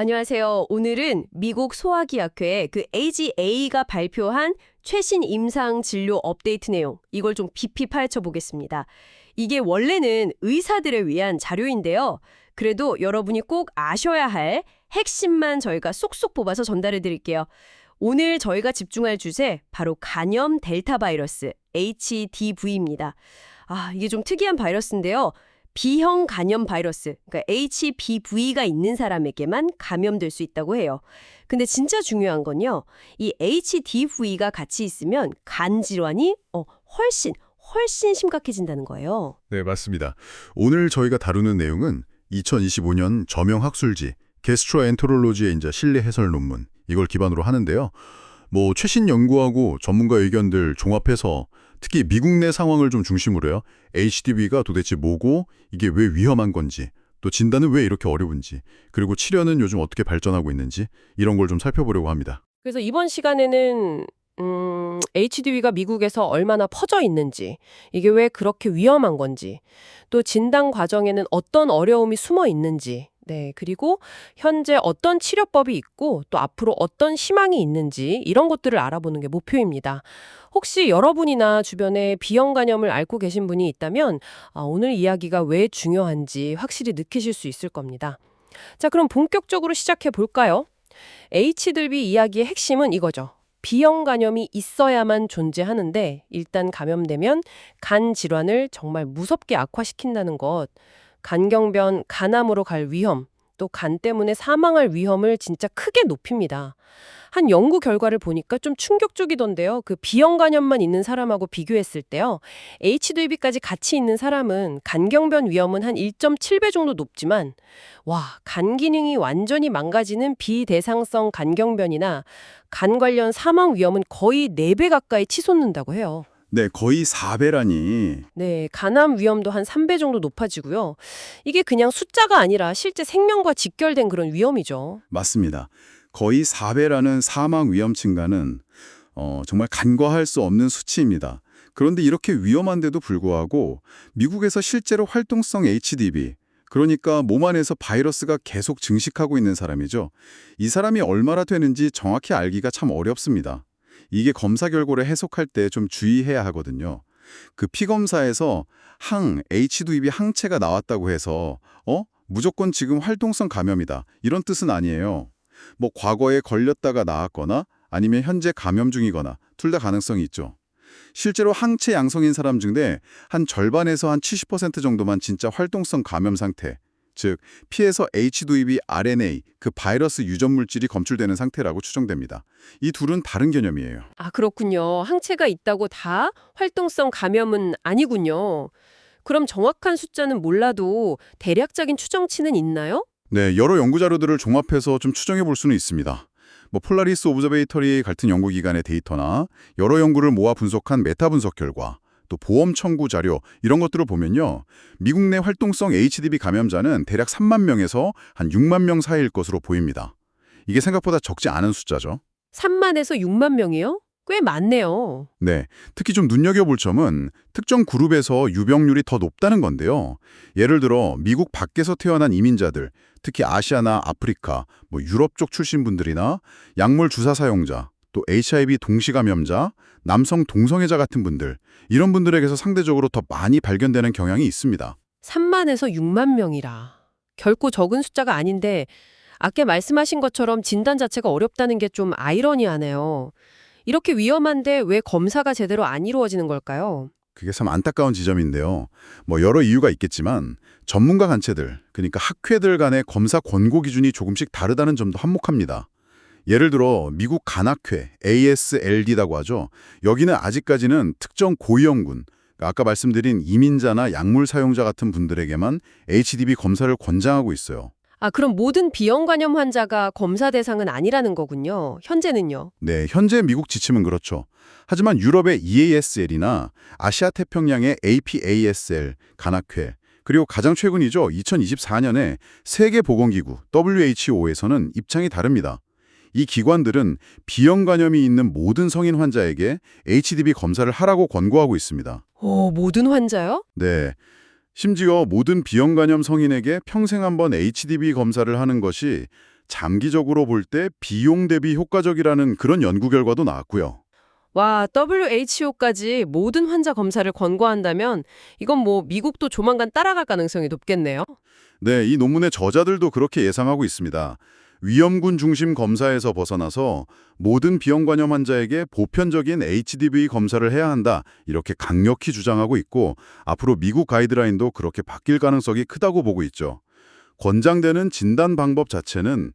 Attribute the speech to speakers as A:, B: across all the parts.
A: 안녕하세요. 오늘은 미국 소화기학회 그 AGA가 발표한 최신 임상 진료 업데이트 내용, 이걸 좀 깊이 파헤쳐 보겠습니다. 이게 원래는 의사들을 위한 자료인데요. 그래도 여러분이 꼭 아셔야 할 핵심만 저희가 쏙쏙 뽑아서 전달해 드릴게요. 오늘 저희가 집중할 주제, 바로 간염 델타 바이러스, HDV입니다. 이게 좀 특이한 바이러스인데요. B형 간염 바이러스, 그러니까 HBV가 있는 사람에게만 감염될 수 있다고 해요. 근데 진짜 중요한 건요, 이 HDV가 같이 있으면 간 질환이 훨씬 심각해진다는 거예요.
B: 네, 맞습니다. 오늘 저희가 다루는 내용은 2025년 저명 학술지 게스트로엔테롤로지의 이제 실내 해설 논문, 이걸 기반으로 하는데요. 최신 연구하고 전문가 의견들 종합해서 특히 미국 내 상황을 좀 중심으로요. HDV가 도대체 뭐고 이게 왜 위험한 건지, 또 진단은 왜 이렇게 어려운지, 그리고 치료는 요즘 어떻게 발전하고 있는지 이런 걸 좀 살펴보려고 합니다.
A: 그래서 이번 시간에는 HDV가 미국에서 얼마나 퍼져 있는지, 이게 왜 그렇게 위험한 건지, 또 진단 과정에는 어떤 어려움이 숨어 있는지, 그리고 현재 어떤 치료법이 있고 또 앞으로 어떤 희망이 있는지 이런 것들을 알아보는 게 목표입니다. 혹시 여러분이나 주변에 B형 간염을 앓고 계신 분이 있다면 오늘 이야기가 왜 중요한지 확실히 느끼실 수 있을 겁니다. 자, 그럼 본격적으로 시작해 볼까요? HDV 이야기의 핵심은 이거죠. B형 간염이 있어야만 존재하는데 일단 감염되면 간 질환을 정말 무섭게 악화시킨다는 것, 간경변, 간암으로 갈 위험, 또 간 때문에 사망할 위험을 진짜 크게 높입니다. 한 연구 결과를 보니까 좀 충격적이던데요. 그 B형 간염만 있는 사람하고 비교했을 때요, HDV까지 같이 있는 사람은 간경변 위험은 한 1.7배 정도 높지만, 간 기능이 완전히 망가지는 비대상성 간경변이나 간 관련 사망 위험은 거의 4배 가까이 치솟는다고 해요.
B: 네, 거의 4배라니.
A: 네, 간암 위험도 한 3배 정도 높아지고요. 이게 그냥 숫자가 아니라 실제 생명과 직결된 그런 위험이죠.
B: 맞습니다. 거의 4배라는 사망 위험 증가는 정말 간과할 수 없는 수치입니다. 그런데 이렇게 위험한데도 불구하고 미국에서 실제로 활동성 HDV, 그러니까 몸 안에서 바이러스가 계속 증식하고 있는 사람이죠. 이 사람이 얼마나 되는지 정확히 알기가 참 어렵습니다. 이게 검사 결과를 해석할 때 좀 주의해야 하거든요. 그 피검사에서 HDV 항체가 나왔다고 해서 무조건 지금 활동성 감염이다, 이런 뜻은 아니에요. 과거에 걸렸다가 나았거나 아니면 현재 감염 중이거나 둘 다 가능성이 있죠. 실제로 항체 양성인 사람 중에 한 절반에서 한 70% 정도만 진짜 활동성 감염 상태, 즉 피에서 HDV RNA, 그 바이러스 유전 물질이 검출되는 상태라고 추정됩니다. 이 둘은 다른 개념이에요.
A: 그렇군요. 항체가 있다고 다 활동성 감염은 아니군요. 그럼 정확한 숫자는 몰라도 대략적인 추정치는 있나요?
B: 네, 여러 연구 자료들을 종합해서 좀 추정해 볼 수는 있습니다. 폴라리스 오브저베이터리 같은 연구기관의 데이터나 여러 연구를 모아 분석한 메타 분석 결과, 또 보험 청구 자료, 이런 것들을 보면요, 미국 내 활동성 HDV 감염자는 대략 3만 명에서 한 6만 명 사이일 것으로 보입니다. 이게 생각보다 적지 않은 숫자죠.
A: 3만에서 6만 명이요? 꽤 많네요.
B: 네, 특히 좀 눈여겨볼 점은 특정 그룹에서 유병률이 더 높다는 건데요. 예를 들어 미국 밖에서 태어난 이민자들, 특히 아시아나 아프리카, 유럽 쪽 출신 분들이나 약물 주사 사용자, 또 HIV 동시 감염자, 남성 동성애자 같은 분들, 이런 분들에게서 상대적으로 더 많이 발견되는 경향이 있습니다.
A: 3만에서 6만 명이라. 결코 적은 숫자가 아닌데 아까 말씀하신 것처럼 진단 자체가 어렵다는 게 좀 아이러니하네요. 이렇게 위험한데 왜 검사가 제대로 안 이루어지는 걸까요?
B: 그게 참 안타까운 지점인데요. 여러 이유가 있겠지만 전문가 단체들, 그러니까 학회들 간의 검사 권고 기준이 조금씩 다르다는 점도 한몫합니다. 예를 들어 미국 간학회, ASLD라고 하죠. 여기는 아직까지는 특정 고위험군, 아까 말씀드린 이민자나 약물 사용자 같은 분들에게만 HDV 검사를 권장하고 있어요.
A: 그럼 모든 B형 간염 환자가 검사 대상은 아니라는 거군요. 현재는요?
B: 네, 현재 미국 지침은 그렇죠. 하지만 유럽의 EASL이나 아시아 태평양의 APASL, 간학회, 그리고 가장 최근이죠. 2024년에 세계보건기구 WHO에서는 입장이 다릅니다. 이 기관들은 B형 간염이 있는 모든 성인 환자에게 HDV 검사를 하라고 권고하고 있습니다.
A: 모든 환자요?
B: 네. 심지어 모든 B형 간염 성인에게 평생 한번 HDV 검사를 하는 것이 장기적으로 볼 때 비용 대비 효과적이라는 그런 연구 결과도 나왔고요.
A: 와, WHO까지 모든 환자 검사를 권고한다면 이건 뭐 미국도 조만간 따라갈 가능성이 높겠네요.
B: 네, 이 논문의 저자들도 그렇게 예상하고 있습니다. 위험군 중심 검사에서 벗어나서 모든 비형관염 환자에게 보편적인 HDV 검사를 해야 한다, 이렇게 강력히 주장하고 있고 앞으로 미국 가이드라인도 그렇게 바뀔 가능성이 크다고 보고 있죠. 권장되는 진단 방법 자체는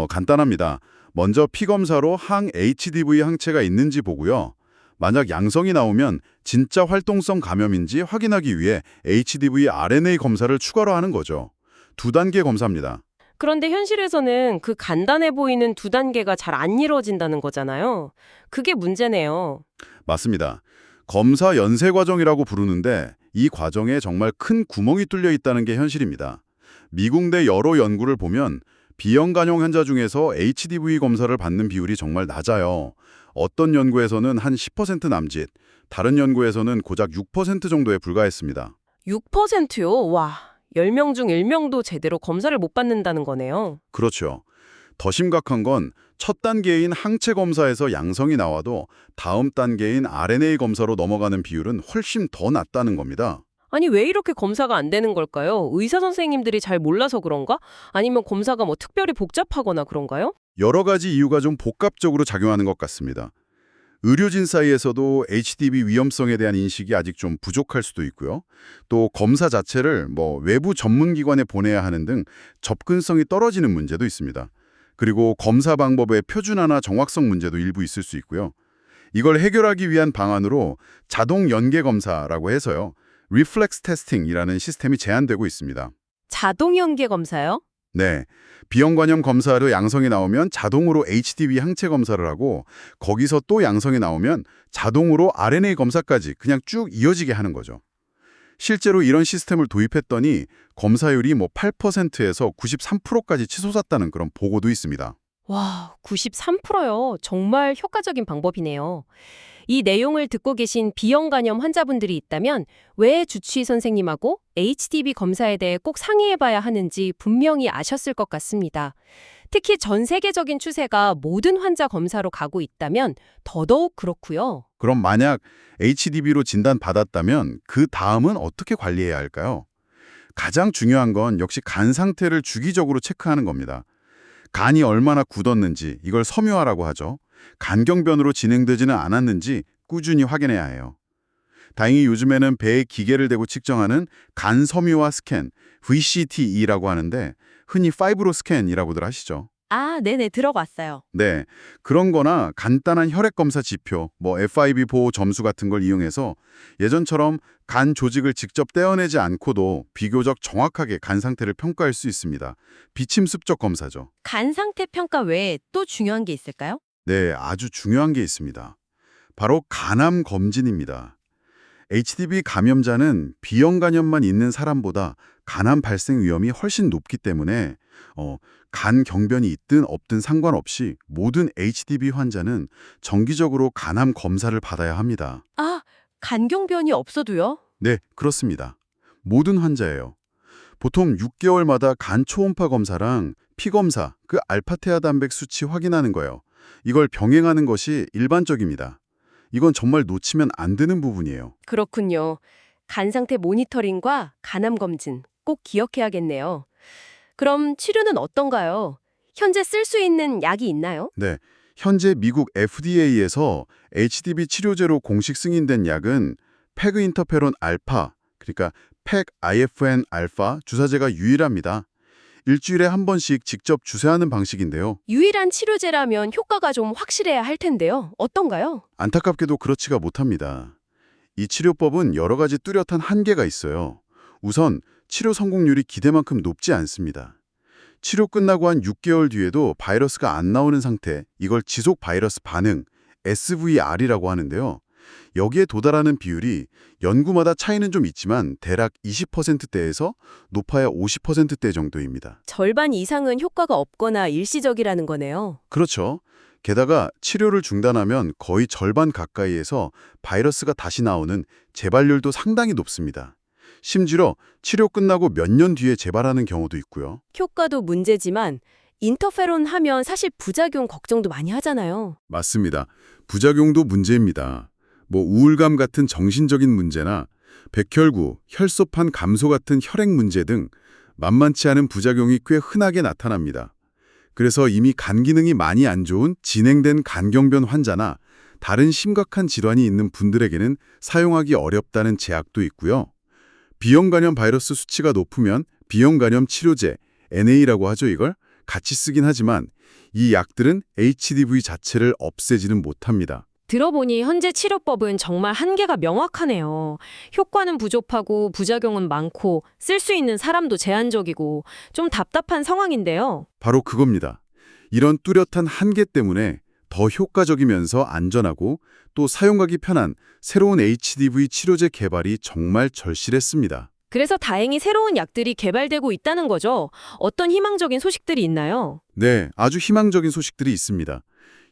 B: 간단합니다. 먼저 피검사로 항 HDV 항체가 있는지 보고요. 만약 양성이 나오면 진짜 활동성 감염인지 확인하기 위해 HDV RNA 검사를 추가로 하는 거죠. 두 단계 검사입니다.
A: 그런데 현실에서는 그 간단해 보이는 두 단계가 잘 안 이루어진다는 거잖아요. 그게 문제네요.
B: 맞습니다. 검사 연세 과정이라고 부르는데 이 과정에 정말 큰 구멍이 뚫려 있다는 게 현실입니다. 미국 내 여러 연구를 보면 비형간염 환자 중에서 HDV 검사를 받는 비율이 정말 낮아요. 어떤 연구에서는 한 10% 남짓, 다른 연구에서는 고작 6% 정도에 불과했습니다.
A: 6%요? 와, 10명 중 1명도 제대로 검사를 못 받는다는 거네요.
B: 그렇죠. 더 심각한 건 첫 단계인 항체 검사에서 양성이 나와도 다음 단계인 RNA 검사로 넘어가는 비율은 훨씬 더 낮다는 겁니다.
A: 아니, 왜 이렇게 검사가 안 되는 걸까요? 의사 선생님들이 잘 몰라서 그런가? 아니면 검사가 뭐 특별히 복잡하거나 그런가요?
B: 여러 가지 이유가 좀 복합적으로 작용하는 것 같습니다. 의료진 사이에서도 HDV 위험성에 대한 인식이 아직 좀 부족할 수도 있고요. 또 검사 자체를 외부 전문기관에 보내야 하는 등 접근성이 떨어지는 문제도 있습니다. 그리고 검사 방법의 표준화나 정확성 문제도 일부 있을 수 있고요. 이걸 해결하기 위한 방안으로 자동 연계 검사라고 해서요. 리플렉스 테스팅이라는 시스템이 제안되고 있습니다.
A: 자동 연계 검사요?
B: 네, 비형관염 검사로 양성이 나오면 자동으로 HDV 항체 검사를 하고 거기서 또 양성이 나오면 자동으로 RNA 검사까지 그냥 쭉 이어지게 하는 거죠. 실제로 이런 시스템을 도입했더니 검사율이 8%에서 93%까지 치솟았다는 그런 보고도 있습니다.
A: 와, 93%요. 정말 효과적인 방법이네요. 이 내용을 듣고 계신 비형간염 환자분들이 있다면 왜 주치의 선생님하고 HDV 검사에 대해 꼭 상의해봐야 하는지 분명히 아셨을 것 같습니다. 특히 전 세계적인 추세가 모든 환자 검사로 가고 있다면 더더욱 그렇고요.
B: 그럼 만약 HDV로 진단받았다면 그 다음은 어떻게 관리해야 할까요? 가장 중요한 건 역시 간 상태를 주기적으로 체크하는 겁니다. 간이 얼마나 굳었는지, 이걸 섬유화라고 하죠. 간경변으로 진행되지는 않았는지 꾸준히 확인해야 해요. 다행히 요즘에는 배에 기계를 대고 측정하는 간 섬유화 스캔, VCTE라고 하는데 흔히 파이브로 스캔이라고들 하시죠.
A: 아, 네네, 들어봤어요.
B: 네, 그런 거나 간단한 혈액 검사 지표, FIB 보호 점수 같은 걸 이용해서 예전처럼 간 조직을 직접 떼어내지 않고도 비교적 정확하게 간 상태를 평가할 수 있습니다. 비침습적 검사죠.
A: 간 상태 평가 외에 또 중요한 게 있을까요?
B: 네, 아주 중요한 게 있습니다. 바로 간암 검진입니다. HDV 감염자는 비형간염만 있는 사람보다 간암 발생 위험이 훨씬 높기 때문에 간 경변이 있든 없든 상관없이 모든 HDV 환자는 정기적으로 간암 검사를 받아야 합니다.
A: 아, 간경변이 없어도요?
B: 네, 그렇습니다. 모든 환자예요. 보통 6개월마다 간 초음파 검사랑 피검사, 그 알파테아 단백 수치 확인하는 거예요. 이걸 병행하는 것이 일반적입니다. 이건 정말 놓치면 안 되는 부분이에요.
A: 그렇군요. 간 상태 모니터링과 간암 검진 꼭 기억해야겠네요. 그럼 치료는 어떤가요? 현재 쓸 수 있는 약이 있나요?
B: 네, 현재 미국 FDA에서 HDV 치료제로 공식 승인된 약은 패그 인터페론 알파, 그러니까 PEG-IFN 알파 주사제가 유일합니다. 일주일에 한 번씩 직접 주사하는 방식인데요.
A: 유일한 치료제라면 효과가 좀 확실해야 할 텐데요. 어떤가요?
B: 안타깝게도 그렇지가 못합니다. 이 치료법은 여러 가지 뚜렷한 한계가 있어요. 우선 치료 성공률이 기대만큼 높지 않습니다. 치료 끝나고 한 6개월 뒤에도 바이러스가 안 나오는 상태, 이걸 지속 바이러스 반응, SVR이라고 하는데요. 여기에 도달하는 비율이 연구마다 차이는 좀 있지만 대략 20%대에서 높아야 50%대 정도입니다.
A: 절반 이상은 효과가 없거나 일시적이라는 거네요.
B: 그렇죠. 게다가 치료를 중단하면 거의 절반 가까이에서 바이러스가 다시 나오는 재발률도 상당히 높습니다. 심지어 치료 끝나고 몇 년 뒤에 재발하는 경우도 있고요.
A: 효과도 문제지만
C: 인터페론 하면 사실 부작용 걱정도 많이 하잖아요.
B: 맞습니다. 부작용도 문제입니다. 뭐 우울감 같은 정신적인 문제나 백혈구, 혈소판 감소 같은 혈액 문제 등 만만치 않은 부작용이 꽤 흔하게 나타납니다. 그래서 이미 간 기능이 많이 안 좋은 진행된 간경변 환자나 다른 심각한 질환이 있는 분들에게는 사용하기 어렵다는 제약도 있고요. B형 간염 바이러스 수치가 높으면 B형 간염 치료제, NA라고 하죠 이걸? 같이 쓰긴 하지만 이 약들은 HDV 자체를 없애지는 못합니다.
C: 들어보니 현재 치료법은 정말 한계가 명확하네요. 효과는 부족하고 부작용은 많고 쓸 수 있는 사람도 제한적이고 좀 답답한 상황인데요.
B: 바로 그겁니다. 이런 뚜렷한 한계 때문에 더 효과적이면서 안전하고 또 사용하기 편한 새로운 HDV 치료제 개발이 정말 절실했습니다.
C: 그래서 다행히 새로운 약들이 개발되고 있다는 거죠. 어떤 희망적인 소식들이 있나요?
B: 네, 아주 희망적인 소식들이 있습니다.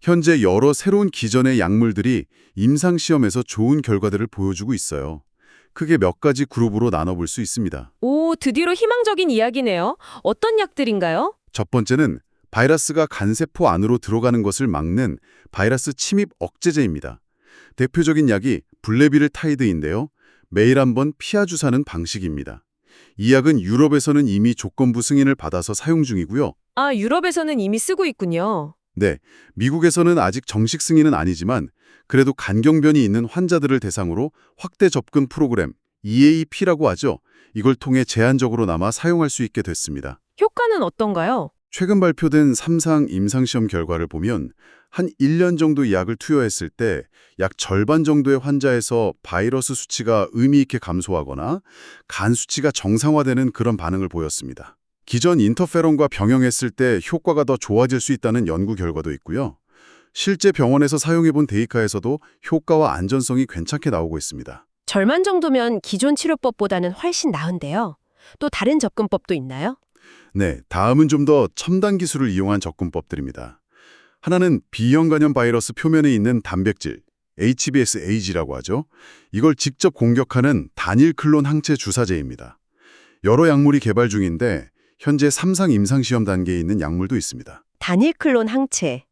B: 현재 여러 새로운 기존의 약물들이 임상시험에서 좋은 결과들을 보여주고 있어요. 크게 몇 가지 그룹으로 나눠볼 수 있습니다.
C: 오, 드디어 희망적인 이야기네요. 어떤 약들인가요?
B: 첫 번째는 바이러스가 간세포 안으로 들어가는 것을 막는 바이러스 침입 억제제입니다. 대표적인 약이 블레비르타이드인데요. 매일 한번 피하 주사는 방식입니다. 이 약은 유럽에서는 이미 조건부 승인을 받아서 사용 중이고요.
C: 아, 유럽에서는 이미 쓰고 있군요.
B: 네, 미국에서는 아직 정식 승인은 아니지만 그래도 간경변이 있는 환자들을 대상으로 확대 접근 프로그램, EAP라고 하죠. 이걸 통해 제한적으로나마 사용할 수 있게 됐습니다.
C: 효과는 어떤가요?
B: 최근 발표된 3상 임상시험 결과를 보면 한 1년 정도 이 약을 투여했을 때 약 절반 정도의 환자에서 바이러스 수치가 의미 있게 감소하거나 간 수치가 정상화되는 그런 반응을 보였습니다. 기존 인터페론과 병행했을 때 효과가 더 좋아질 수 있다는 연구 결과도 있고요. 실제 병원에서 사용해본 데이터에서도 효과와 안전성이 괜찮게 나오고 있습니다.
C: 절반 정도면 기존 치료법보다는 훨씬 나은데요. 또 다른 접근법도 있나요?
B: 네, 다음은 좀 더 첨단 기술을 이용한 접근법들입니다. 하나는 B형 간염 바이러스 표면에 있는 단백질, HBsAg라고 하죠. 이걸 직접 공격하는 단일 클론 항체 주사제입니다. 여러 약물이 개발 중인데 현재 3상 임상시험 단계에 있는 약물도 있습니다.
C: 단일 클론 항체.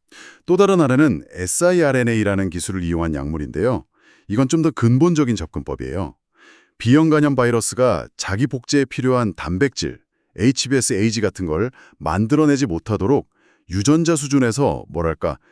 B: 또 다른 하나는 siRNA라는 기술을 이용한 약물인데요. 이건 좀 더 근본적인 접근법이에요. B형 간염 바이러스가 자기 복제에 필요한 단백질, HBsAg 같은 걸 만들어내지 못하도록 유전자 수준에서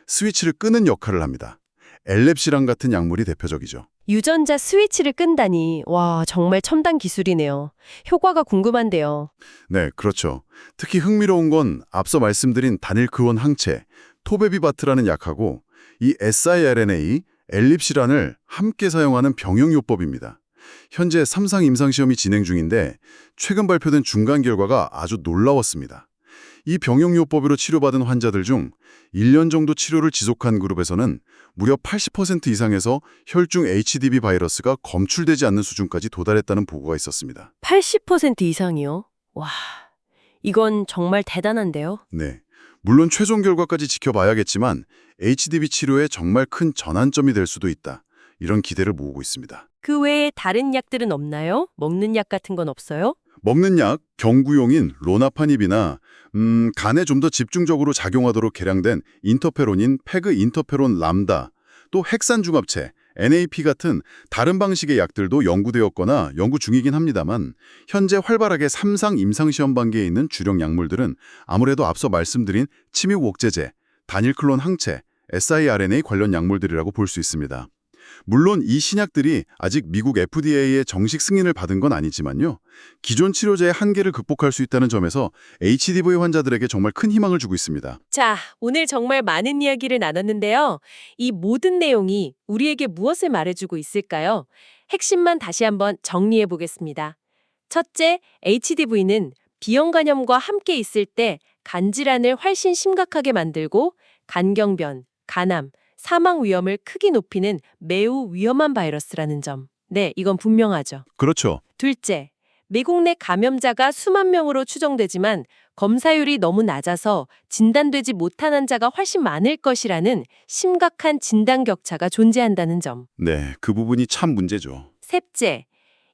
B: 스위치를 끄는 역할을 합니다. 엘렙시랑 같은 약물이 대표적이죠.
C: 유전자 스위치를 끈다니. 와, 정말 첨단 기술이네요. 효과가 궁금한데요.
B: 네, 그렇죠. 특히 흥미로운 건 앞서 말씀드린 단일 클론 항체, 토베비바트라는 약하고 이 siRNA, 엘립시란을 함께 사용하는 병용요법입니다. 현재 3상 임상시험이 진행 중인데 최근 발표된 중간 결과가 아주 놀라웠습니다. 이 병용요법으로 치료받은 환자들 중 1년 정도 치료를 지속한 그룹에서는 무려 80% 이상에서 혈중 HDV 바이러스가 검출되지 않는 수준까지 도달했다는 보고가 있었습니다.
C: 80% 이상이요? 와, 이건 정말 대단한데요.
B: 네, 물론 최종 결과까지 지켜봐야겠지만 HDV 치료에 정말 큰 전환점이 될 수도 있다. 이런 기대를 모으고 있습니다.
C: 그 외에 다른 약들은 없나요? 먹는 약 같은 건 없어요?
B: 먹는 약, 경구용인 로나파닙이나 간에 좀 더 집중적으로 작용하도록 개량된 인터페론인 페그 인터페론 람다, 또 핵산중합체, NAP 같은 다른 방식의 약들도 연구되었거나 연구 중이긴 합니다만 현재 활발하게 3상 임상시험 단계에 있는 주력 약물들은 아무래도 앞서 말씀드린 침입 억제제, 단일 클론 항체, siRNA 관련 약물들이라고 볼 수 있습니다. 물론 이 신약들이 아직 미국 FDA의 정식 승인을 받은 건 아니지만요. 기존 치료제의 한계를 극복할 수 있다는 점에서 HDV 환자들에게 정말 큰 희망을 주고 있습니다.
C: 자, 오늘 정말 많은 이야기를 나눴는데요. 이 모든 내용이 우리에게 무엇을 말해주고 있을까요? 핵심만 다시 한번 정리해 보겠습니다. 첫째, HDV는 B형 간염과 함께 있을 때 간질환을 훨씬 심각하게 만들고 간경변, 간암, 사망 위험을 크게 높이는 매우 위험한 바이러스라는 점. 네, 이건 분명하죠.
B: 그렇죠.
C: 둘째, 미국 내 감염자가 수만 명으로 추정되지만 검사율이 너무 낮아서 진단되지 못한 환자가 훨씬 많을 것이라는 심각한 진단 격차가 존재한다는 점.
B: 네, 그 부분이 참 문제죠.
C: 셋째,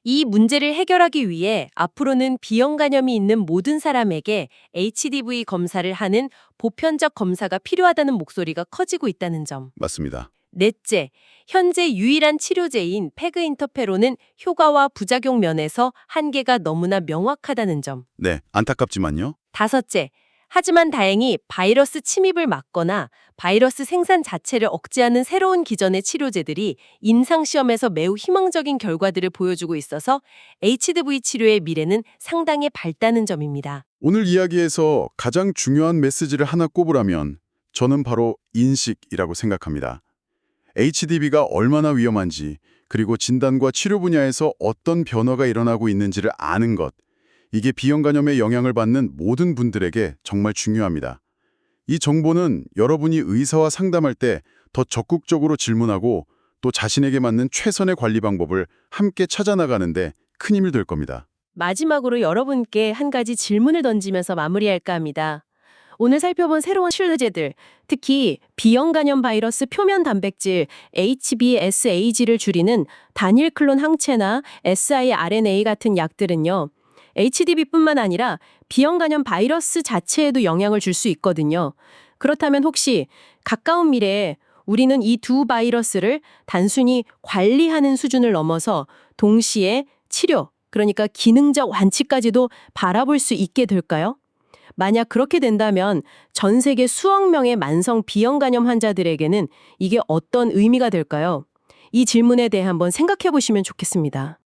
C: 이 문제를 해결하기 위해 앞으로는 비형 간염이 있는 모든 사람에게 HDV 검사를 하는 보편적 검사가 필요하다는 목소리가 커지고 있다는 점.
B: 맞습니다.
C: 넷째, 현재 유일한 치료제인 페그 인터페론은 효과와 부작용 면에서 한계가 너무나 명확하다는 점.
B: 네, 안타깝지만요.
C: 다섯째, 하지만 다행히 바이러스 침입을 막거나 바이러스 생산 자체를 억제하는 새로운 기전의 치료제들이 임상시험에서 매우 희망적인 결과들을 보여주고 있어서 HDV 치료의 미래는 상당히 밝다는 점입니다.
B: 오늘 이야기에서 가장 중요한 메시지를 하나 꼽으라면 저는 바로 인식이라고 생각합니다. HDV가 얼마나 위험한지, 그리고 진단과 치료 분야에서 어떤 변화가 일어나고 있는지를 아는 것, 이게 비형 간염에 영향을 받는 모든 분들에게 정말 중요합니다. 이 정보는 여러분이 의사와 상담할 때 더 적극적으로 질문하고 또 자신에게 맞는 최선의 관리 방법을 함께 찾아나가는데 큰 힘이 될 겁니다.
C: 마지막으로 여러분께 한 가지 질문을 던지면서 마무리할까 합니다. 오늘 살펴본 새로운 치료제들, 특히 비형 간염 바이러스 표면 단백질 HBsAg를 줄이는 단일 클론 항체나 siRNA 같은 약들은요. HDV뿐만 아니라 비형 간염 바이러스 자체에도 영향을 줄 수 있거든요. 그렇다면 혹시 가까운 미래에 우리는 이 두 바이러스를 단순히 관리하는 수준을 넘어서 동시에 치료, 그러니까 기능적 완치까지도 바라볼 수 있게 될까요? 만약 그렇게 된다면 전 세계 수억 명의 만성 비형 간염 환자들에게는 이게 어떤 의미가 될까요? 이 질문에 대해 한번 생각해 보시면 좋겠습니다.